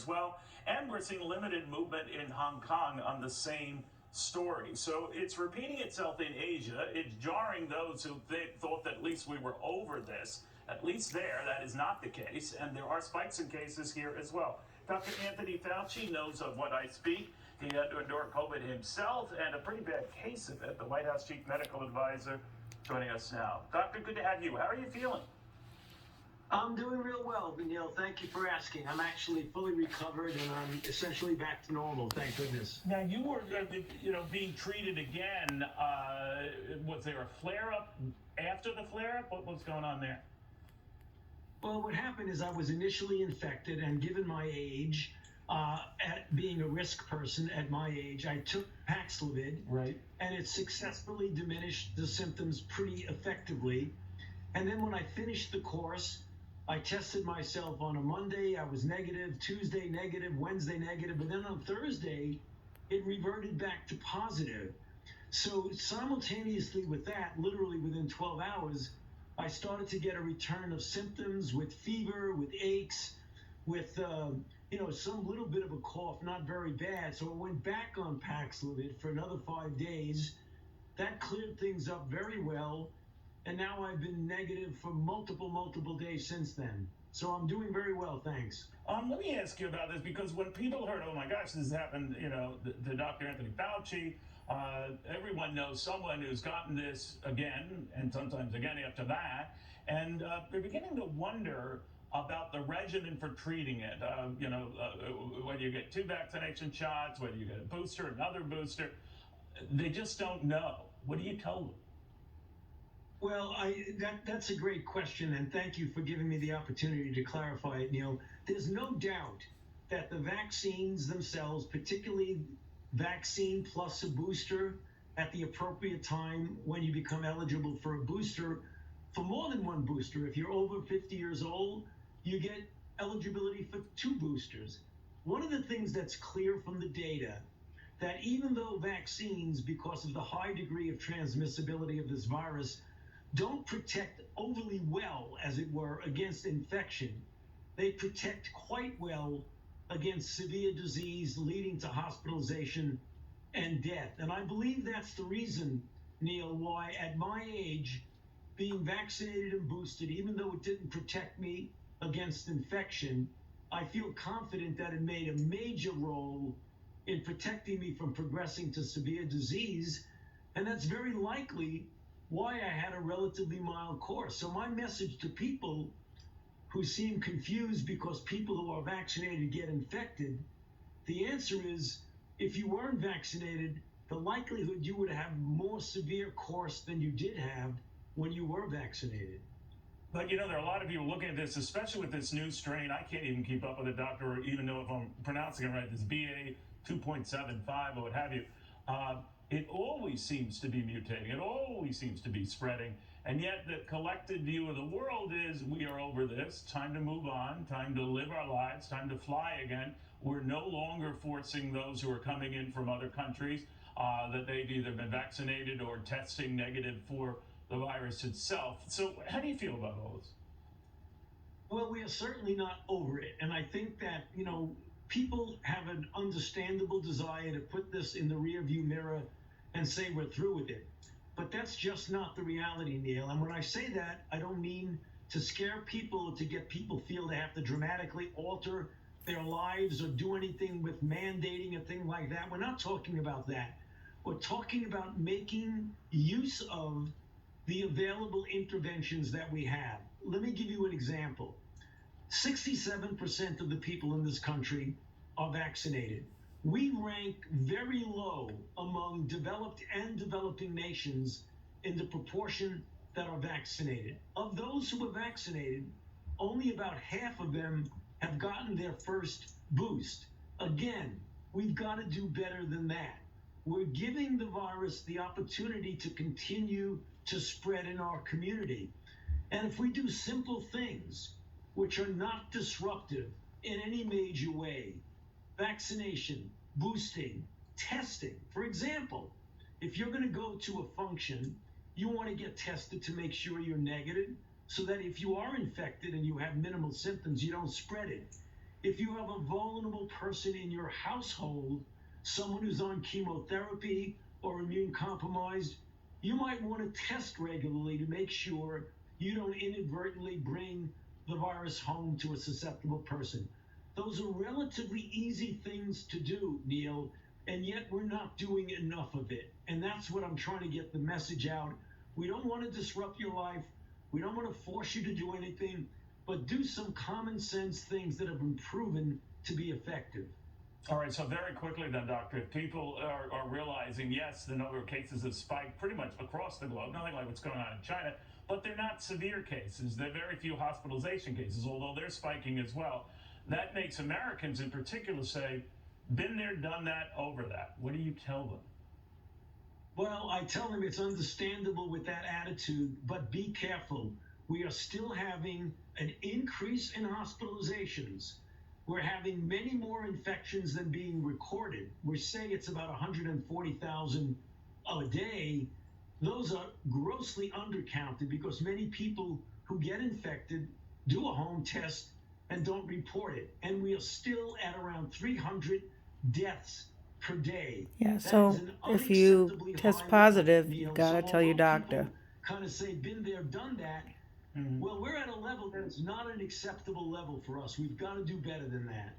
well, and we're seeing limited movement in Hong Kong on the same story. So it's repeating itself in Asia. It's jarring those who thought that at least we were over this. At least there, that is not the case, and there are spikes in cases here as well. Dr. Anthony Fauci knows of what I speak. He had to endure COVID himself and a pretty bad case of it. The White House chief medical advisor joining us now. Doctor, good to have you. How are you feeling? I'm doing real well, Neil. Thank you for asking. I'm actually fully recovered and I'm essentially back to normal. Thank goodness. Now you were, being treated again. Was there a flare-up after the flare-up? What was going on there? Well, what happened is I was initially infected, and given my age, at being a risk person at my age, I took Paxlovid, right, and it successfully diminished the symptoms pretty effectively. And then when I finished the course, I tested myself on a Monday. I was negative, Tuesday negative, Wednesday negative, but then on Thursday, it reverted back to positive. So simultaneously with that, literally within 12 hours, I started to get a return of symptoms with fever, with aches, with some little bit of a cough, not very bad. So I went back on Paxlovid for another 5 days. That cleared things up very well. And now I've been negative for multiple days since then. So I'm doing very well, thanks. Let me ask you about this, because when people heard, oh my gosh, this has happened, to Dr. Anthony Fauci, everyone knows someone who's gotten this again, and sometimes again after that, and they're beginning to wonder about the regimen for treating it. Whether you get 2 vaccination shots, whether you get a booster, another booster, they just don't know. What do you tell them? Well, that's a great question, and thank you for giving me the opportunity to clarify it, Neil. There's no doubt that the vaccines themselves, particularly vaccine plus a booster at the appropriate time when you become eligible for a booster, for more than one booster, if you're over 50 years old, you get eligibility for 2 boosters. One of the things that's clear from the data, that even though vaccines, because of the high degree of transmissibility of this virus, don't protect overly well, as it were, against infection, they protect quite well against severe disease leading to hospitalization and death. And I believe that's the reason, Neil, why at my age, being vaccinated and boosted, even though it didn't protect me against infection, I feel confident that it made a major role in protecting me from progressing to severe disease. And that's very likely why I had a relatively mild course. So my message to people who seem confused because people who are vaccinated get infected, the answer is, if you weren't vaccinated, the likelihood you would have more severe course than you did have when you were vaccinated. But there are a lot of people looking at this, especially with this new strain. I can't even keep up with it, doctor, or even know if I'm pronouncing it right, this BA 2.75 or what have you. It always seems to be mutating. It always seems to be spreading. And yet the collected view of the world is we are over this. Time to move on. Time to live our lives. Time to fly again. We're no longer forcing those who are coming in from other countries that they've either been vaccinated or testing negative for the virus itself. So how do you feel about all this? Well, we are certainly not over it. And I think that, people have an understandable desire to put this in the rearview mirror and say we're through with it. But that's just not the reality, Neil. And when I say that, I don't mean to scare people, to get people feel they have to dramatically alter their lives or do anything with mandating a thing like that. We're not talking about that. We're talking about making use of the available interventions that we have. Let me give you an example. 67% of the people in this country are vaccinated. We rank very low among developed and developing nations in the proportion that are vaccinated. Of those who are vaccinated, only about half of them have gotten their first boost. Again, we've got to do better than that. We're giving the virus the opportunity to continue to spread in our community. And if we do simple things, which are not disruptive in any major way, vaccination, boosting, testing. For example, if you're going to go to a function, you want to get tested to make sure you're negative so that if you are infected and you have minimal symptoms, you don't spread it. If you have a vulnerable person in your household, someone who's on chemotherapy or immune compromised, you might want to test regularly to make sure you don't inadvertently bring the virus home to a susceptible person. Those are relatively easy things to do, Neil, and yet we're not doing enough of it. And that's what I'm trying to get the message out. We don't want to disrupt your life. We don't want to force you to do anything, but do some common sense things that have been proven to be effective. All right, so very quickly then, Doctor, if people are realizing, yes, the number of cases have spiked pretty much across the globe, nothing like what's going on in China, but they're not severe cases. They're very few hospitalization cases, although they're spiking as well. That makes Americans in particular say, been there, done that, over that. What do you tell them? Well, I tell them it's understandable with that attitude, but be careful. We are still having an increase in hospitalizations. We're having many more infections than being recorded. We say it's about 140,000 a day. Those are grossly undercounted because many people who get infected do a home test and don't report it. And we are still at around 300 deaths per day. Yeah, That so is an if you unacceptably test high positive, level, you Neil. gotta So tell your although doctor. people kind of say, been there, done that, well, we're at a level that is not an acceptable level for us. We've got to do better than that.